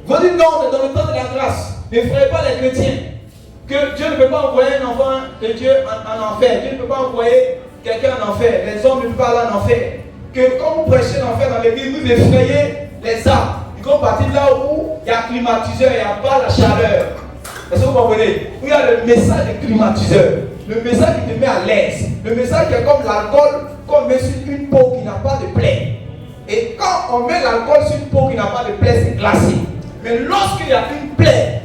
Vous dites non, c'est dans le temps de la grâce. Ne frayez pas les chrétiens. Que Dieu ne peut pas envoyer un enfant de Dieu en enfer. Dieu ne peut pas envoyer quelqu'un en enfer. Les hommes ne peuvent pas aller en enfer. Que quand vous prêchez l'enfer dans l'église, vous effrayez les âmes. Ils vont partir là où il y a climatiseur, il n'y a pas la chaleur. Est-ce que vous comprenez? Où il y a le message de climatiseur. Le message qui te met à l'aise. Le message qui est comme l'alcool qu'on met sur une peau qui n'a pas de plaie. Et quand on met l'alcool sur une peau qui n'a pas de plaie, c'est glacé. Mais lorsqu'il y a une plaie,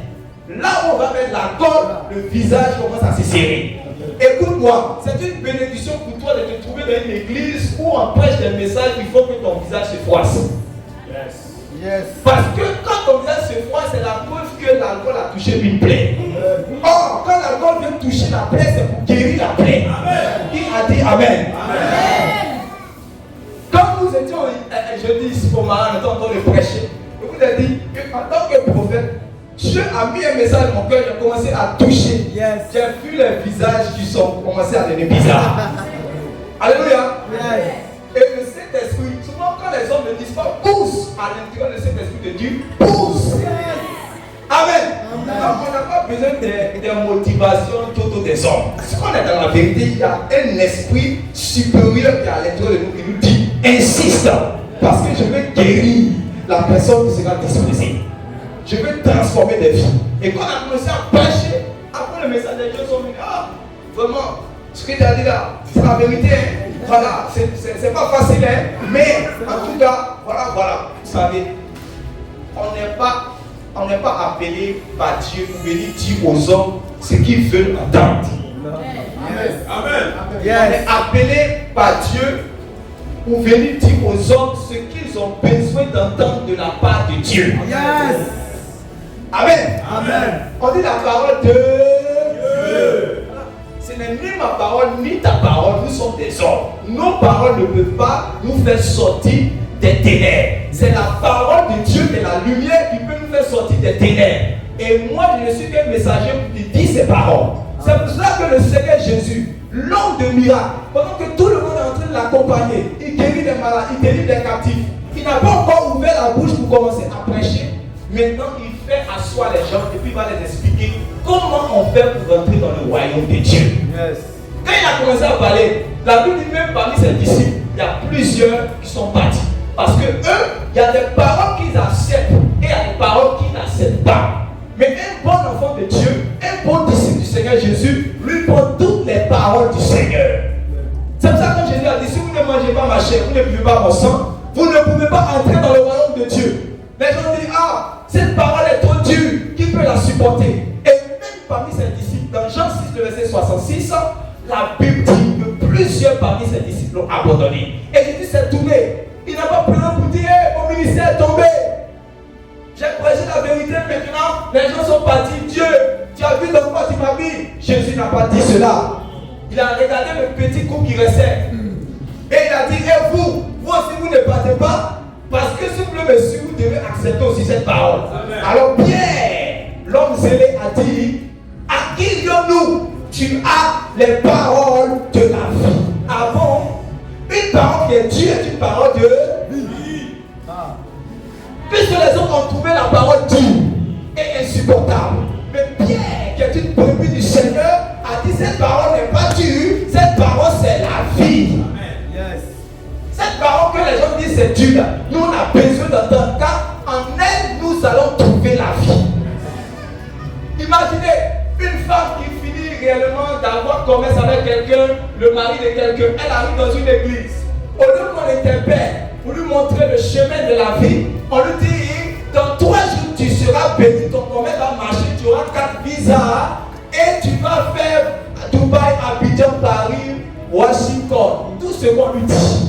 là où on va mettre l'alcool, le visage commence à se serrer. Écoute-moi, c'est une bénédiction pour toi de te trouver dans une église où on prêche des messages, il faut que ton visage se froisse. Yes. Parce que quand ton visage se froisse, c'est la preuve que l'alcool a touché une plaie. Or, quand l'alcool vient toucher la plaie, c'est pour guérir la plaie. Amen. Qui a dit Amen? Amen. Quand nous étions jeudi au Marin, en train de prêcher, je vous ai dit qu'en tant que prophète, Dieu a mis un message dans mon cœur, j'ai commencé à toucher. Yes. J'ai vu les visages qui sont commencé à devenir bizarres. Alléluia. Yes. Et le Saint-Esprit, souvent quand les hommes ne disent pas pousse, à l'intérieur du Saint-Esprit de Dieu, pousse. Yes. Amen. Donc on n'a pas besoin des motivations autour des hommes. Parce qu'on est dans la vérité, il y a un esprit supérieur qui est à l'intérieur de nous qui nous dit insiste. Parce que je veux guérir la personne qui sera disposée. Je veux transformer des vies. Et quand on a commencé à prêcher, après le message des gens sont venus. Ah, vraiment, ce que tu as dit là, c'est la vérité. Voilà, c'est pas facile, hein, mais en tout cas, voilà. Vous savez, on n'est pas appelé par Dieu pour venir dire aux hommes ce qu'ils veulent entendre. Amen. Amen. Yes. On est appelé par Dieu pour venir dire aux hommes ce qu'ils ont besoin d'entendre de la part de Dieu. Yes. Amen. Amen. On dit la parole de Dieu. Ce n'est ni ma parole ni ta parole, nous sommes des hommes. Nos paroles ne peuvent pas nous faire sortir des ténèbres. C'est la parole de Dieu et la lumière qui peut nous faire sortir des ténèbres. Et moi, je ne suis qu'un messager qui dit ces paroles. C'est pour cela que le Seigneur Jésus, l'homme de miracles, pendant que tout le monde est en train de l'accompagner, il guérit des malades, il guérit des captifs. Il n'a pas encore ouvert la bouche pour commencer à prêcher. Maintenant, il fait asseoir les gens et puis il va les expliquer comment on fait pour rentrer dans le royaume de Dieu. Yes. Quand il a commencé à parler, la Bible dit même parmi ses disciples, il y a plusieurs qui sont partis. Parce que eux, il y a des paroles qu'ils acceptent et il y a des paroles qu'ils n'acceptent pas. Mais un bon enfant de Dieu, un bon disciple du Seigneur Jésus, lui prend toutes les paroles du Seigneur. C'est pour ça que Jésus a dit, si vous ne mangez pas ma chair, vous ne buvez pas mon sang, vous ne pouvez pas entrer dans le royaume de Dieu. Les gens disent, ah, cette parole est trop dure, qui peut la supporter? Et même parmi ses disciples, dans Jean 6, le verset 66, la Bible dit que plusieurs parmi ses disciples l'ont abandonné. Et Jésus s'est tourné. Il n'a pas pris pour dire, hey, mon ministère est tombé. J'ai prêché la vérité, maintenant les gens sont partis. Dieu, tu as vu dans quoi tu m'as mis? Jésus n'a pas dit cela. Il a regardé le petit groupe qui restait. Et il a dit, et vous aussi vous ne partez pas. Parce que si vous voulez me suivre, vous devez accepter aussi cette parole. Amen. Alors Pierre, l'homme zélé, a dit, à qui viens-nous? Tu as les paroles de la vie. Avant, une parole qui est Dieu est une parole de vie. Puisque les autres ont trouvé la parole dure et insupportable. Mais Pierre, qui est une brebis du Seigneur, a dit, cette parole n'est pas dure, cette parole c'est la vie. Yes. Cette parole que les gens disent c'est dur, nous on a besoin d'entendre car en elle nous allons trouver la vie. Imaginez une femme qui finit réellement d'avoir commerce avec quelqu'un, le mari de quelqu'un, elle arrive dans une église. Au lieu qu'on l'interpelle pour lui montrer le chemin de la vie, on lui dit dans 3 jours tu seras béni, ton commerce va marcher, tu auras 4 visas et tu vas faire Dubaï, Abidjan, Paris, Washington, tout ce qu'on lui dit.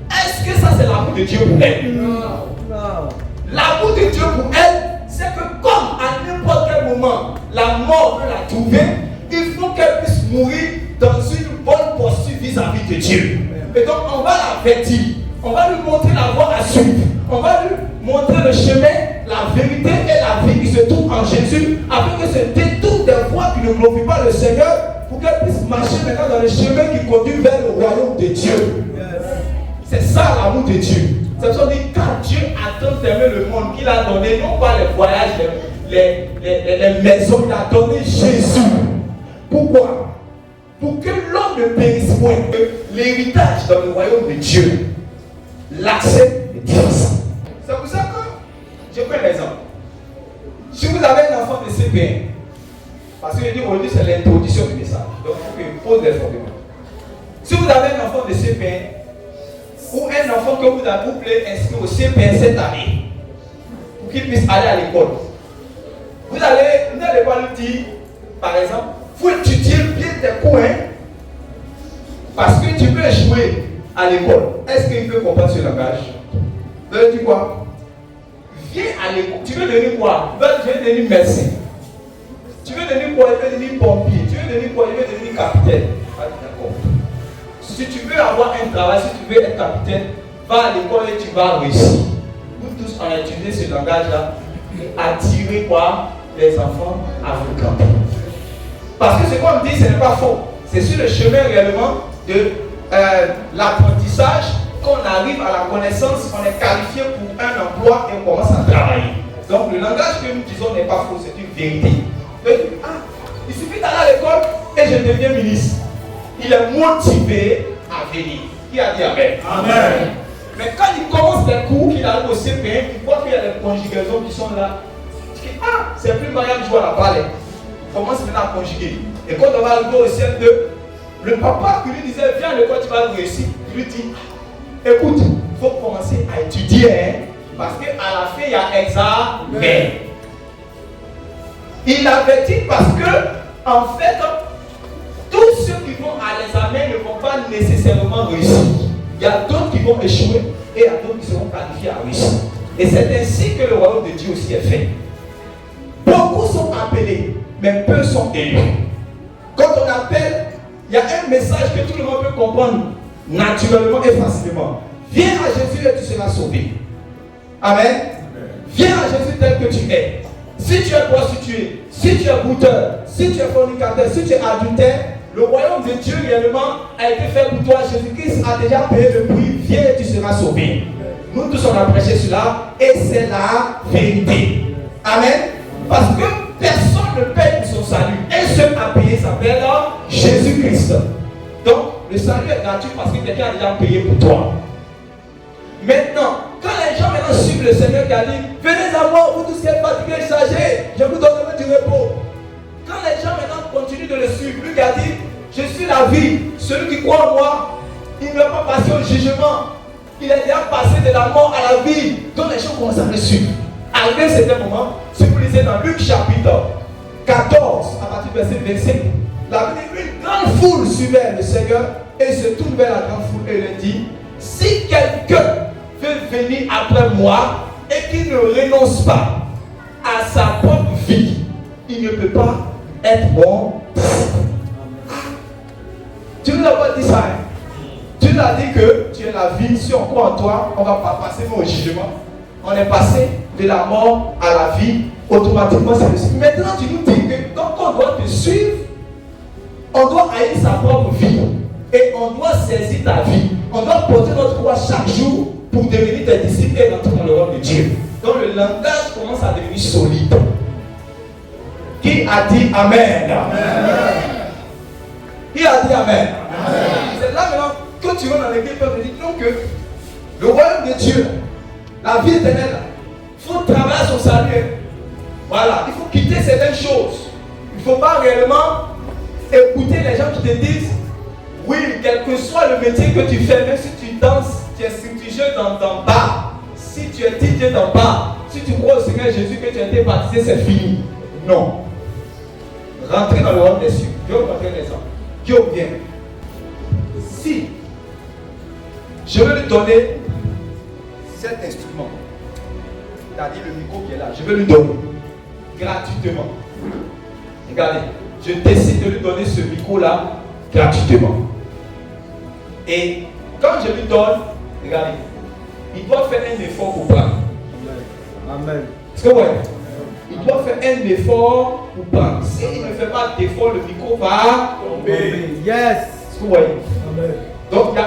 Est-ce que ça c'est l'amour de Dieu pour elle? Non. L'amour de Dieu pour elle, c'est que comme à n'importe quel moment la mort peut la trouver, il faut qu'elle puisse mourir dans une bonne posture vis-à-vis de Dieu. Et donc on va l'avertir, on va lui montrer la voie à suivre, on va lui montrer le chemin, la vérité et la vie qui se trouve en Jésus, afin que ce détour des voies qui ne glorifient pas le Seigneur, pour qu'elle puisse marcher maintenant dans le chemin qui conduit vers le royaume de Dieu. C'est ça l'amour de Dieu. C'est pour ça qu'on dit quand Dieu a tant aimé le monde qu'il a donné, non pas les voyages, les maisons, il a donné Jésus. Pourquoi? Pour que l'homme ne périsse point, que l'héritage dans le royaume de Dieu, l'accès est difficile. C'est pour ça que, je prends l'exemple. Si vous avez un enfant de CP1, parce que je dis aujourd'hui c'est l'introduction du message, donc il faut que je pose des fondements. Si vous avez un enfant de CP1, ou un enfant que vous voulez inscrire au CP1 cette année, pour qu'il puisse aller à l'école, vous n'allez pas lui dire, par exemple, il faut étudier bien tes cours, parce que tu peux échouer à l'école. Est-ce qu'il peut comprendre ce langage? Vous allez dire quoi? Viens à l'école. Tu veux devenir quoi? Tu veux devenir médecin. Tu veux devenir quoi? Tu veux devenir pompier. Tu veux devenir quoi? Tu veux devenir capitaine. D'accord. Si tu veux avoir un travail, si tu veux être capitaine, va à l'école et tu vas réussir. Nous tous, on a utilisé ce langage-là pour attirer quoi? Les enfants africains. Parce que ce qu'on dit, ce n'est pas faux. C'est sur le chemin réellement de l'apprentissage qu'on arrive à la connaissance, on est qualifié pour un emploi et on commence à travailler. Donc le langage que nous disons n'est pas faux, c'est une vérité. Il suffit d'aller à l'école et je deviens ministre. Il est motivé à venir. Qui a dit Amen? Amen. Mais quand il commence les cours, qu'il arrive au CP1, il voit qu'il y a des conjugaisons qui sont là. Il dit, c'est plus moyen de jouer à la balle. Il commence maintenant à conjuguer. Et quand on va arriver au CM2, le papa qui lui disait, viens à l'école, tu vas réussir. Il lui dit, écoute, il faut commencer à étudier, parce qu'à la fin, il y a examen. Il avait dit parce que, en fait, tous ceux qui vont à l'examen ne vont pas nécessairement réussir. Il y a d'autres qui vont échouer et il y a d'autres qui seront qualifiés à réussir. Et c'est ainsi que le royaume de Dieu aussi est fait. Beaucoup sont appelés, mais peu sont élus. Quand on appelle, il y a un message que tout le monde peut comprendre naturellement et facilement. Viens à Jésus et tu seras sauvé. Amen. Viens à Jésus tel que tu es. Si tu es prostitué, si tu es bouteur, si tu es fornicateur, si tu es adultère, le royaume de Dieu réellement a été fait pour toi. Jésus-Christ a déjà payé le prix. Viens et tu seras sauvé. Nous tous on a prêché cela et c'est la vérité. Amen. Parce que personne ne paye pour son salut. Un seul a payé, s'appelle Jésus-Christ. Donc le salut est gratuit parce que quelqu'un a déjà payé pour toi. Maintenant, quand les gens maintenant suivent le Seigneur qui a dit, venez à moi, vous tous qui êtes fatigués et chargés, je vous donnerai du repos. Quand les gens maintenant continuent de le suivre, lui qui a dit, je suis la vie, celui qui croit en moi, il ne va pas passer au jugement. Il est déjà passé de la mort à la vie. Donc les gens commencent à le suivre. Arrivé à certain moment, si vous lisez dans Luc chapitre 14, à partir du verset 25, la Bible dit, une grande foule suivait le Seigneur et se tourne vers la grande foule et lui dit, si quelqu'un veut venir après moi et qu'il ne renonce pas à sa propre vie, il ne peut pas être bon. Tu ne l'as pas dit ça, Tu nous as dit que tu es la vie. Si on croit en toi, on ne va pas passer au jugement. On est passé de la mort à la vie. Automatiquement, c'est le suivre. Maintenant, tu nous dis que quand on doit te suivre, on doit haïr sa propre vie. Et on doit saisir ta vie. On doit porter notre croix chaque jour pour devenir tes disciples et rentrer dans le royaume de Dieu. Donc le langage commence à devenir solide. Qui a dit Amen? Amen. Qui a dit Amen? Amen. C'est là maintenant que tu vas dans l'église, tu dis non, que le royaume de Dieu, la vie éternelle, il faut travailler son salut. Voilà, il faut quitter certaines choses. Il ne faut pas réellement écouter les gens qui te disent oui, quel que soit le métier que tu fais, même si tu danses, tu es structuré dans bar, si tu es DJ dans bar, si tu crois au Seigneur Jésus que tu as été baptisé, c'est fini. Non. Rentrez dans le royaume des cieux. Je vais vous montrer un exemple. Qui est bien. Si je vais lui donner cet instrument, c'est-à-dire le micro qui est là, je vais lui donner gratuitement. Regardez, je décide de lui donner ce micro-là gratuitement. Et quand je lui donne, regardez, il doit faire un effort pour prendre. Amen. Est-ce que vous voyez? Il doit faire un effort pour prendre. S'il ne fait pas d'effort, le micro va tomber. Yes. Est-ce que vous voyez? Amen. Donc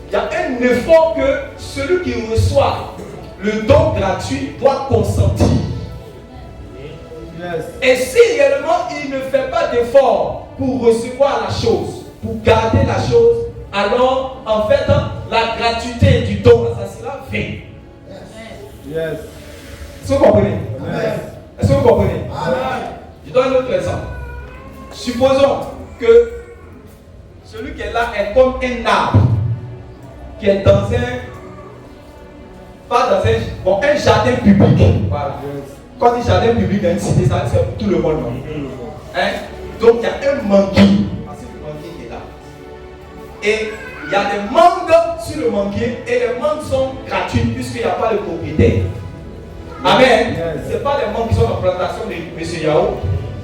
il y a un effort que celui qui reçoit le don gratuit doit consentir. Yes. Et si réellement il ne fait pas d'effort pour recevoir la chose, pour garder la chose, alors en fait la gratuité du don, ça sera vain. Yes. Est-ce que vous comprenez? Est-ce que vous comprenez? Amen. Je donne un autre exemple. Supposons que celui qui est là est comme un arbre qui est dans un jardin public. Voilà. Quand on dit jardin public dans une cité, ça c'est pour tout le monde. Hein? Donc il y a un manguier. C'est le manguier qui est là. Et il y a des mangues sur le manguier et les mangues sont gratuites puisqu'il n'y a pas de propriétaire. Amen. Ce n'est pas les mangues qui sont en plantation de M. Yao.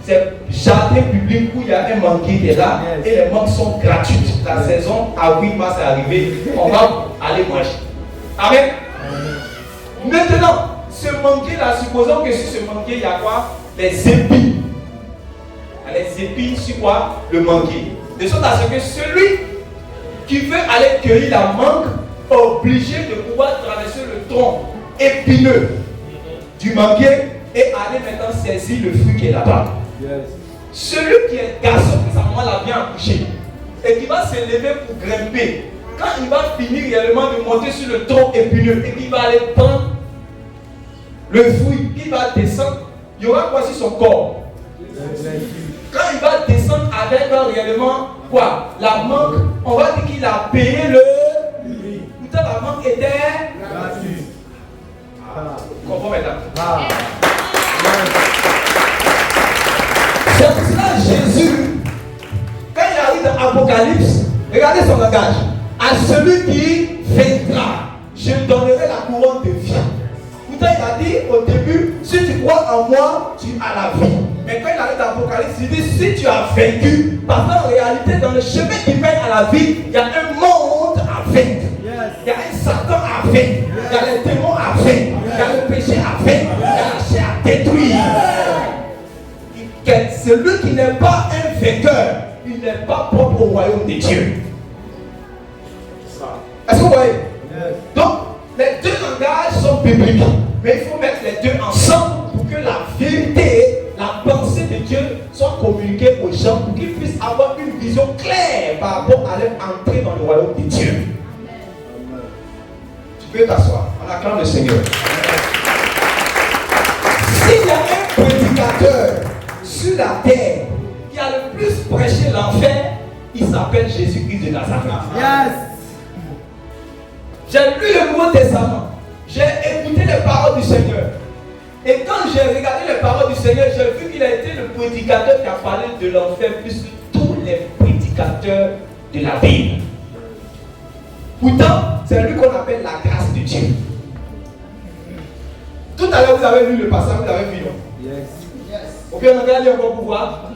C'est jardin public où il y a un manguier qui est là et les mangues sont gratuites. La saison avril-mars est arrivée, on va aller manger. Amen. Maintenant, ce manguier là, supposons que sur ce manguier il y a quoi? Les épines. Les épines sur quoi? Le manguier. De sorte à ce que celui qui veut aller cueillir la mangue est obligé de pouvoir traverser le tronc épineux du manguier et aller maintenant saisir le fruit qui est là-bas. Yes. Celui qui est garçon, que sa maman l'a bien accouché et qui va se lever pour grimper, quand il va finir réellement de monter sur le tronc épineux et qu'il va aller prendre le fruit, il va descendre, il y aura quoi sur son corps? Quand il va descendre avec réellement quoi? La mangue, on va dire qu'il a payé le prix. Pourtant la mangue était gratuite. Comprends maintenant? C'est pour cela Jésus, quand il arrive dans Apocalypse, regardez son langage. À celui qui vaincra, je donnerai la couronne de vie. Pourtant il a dit au début, si tu crois en moi, tu as la vie. Mais quand il arrive dans Apocalypse, il dit si tu as vaincu, parce qu'en réalité dans le chemin qui mène à la vie, il y a un monde à vaincre. Il y a un Satan à vaincre. Il y a les démons à vaincre. Il y a le péché à vaincre. Il y a la chair à détruire. Celui qui n'est pas un vainqueur, il n'est pas propre au royaume de Dieu. Est-ce que vous voyez? Donc, les deux langages sont bibliques. Mais il faut mettre les deux ensemble pour que la vérité, la pensée de Dieu soit communiquée aux gens pour qu'ils puissent avoir une vision claire par rapport à leur entrée dans le royaume de Dieu. Amen. Tu peux t'asseoir. On acclame le Seigneur. S'il y a un prédicateur sur la terre qui a le plus prêché l'enfer, il s'appelle Jésus-Christ de Nazareth. Yes. J'ai lu le Nouveau Testament, j'ai écouté les paroles du Seigneur. Et quand j'ai regardé les paroles du Seigneur, j'ai vu qu'il a été le prédicateur qui a parlé de l'enfer plus que tous les prédicateurs de la Bible. Pourtant, c'est lui qu'on appelle la grâce de Dieu. Tout à l'heure, vous avez lu le passage, vous avez vu, non? Yes. Yes. Ok, on va aller encore pour voir.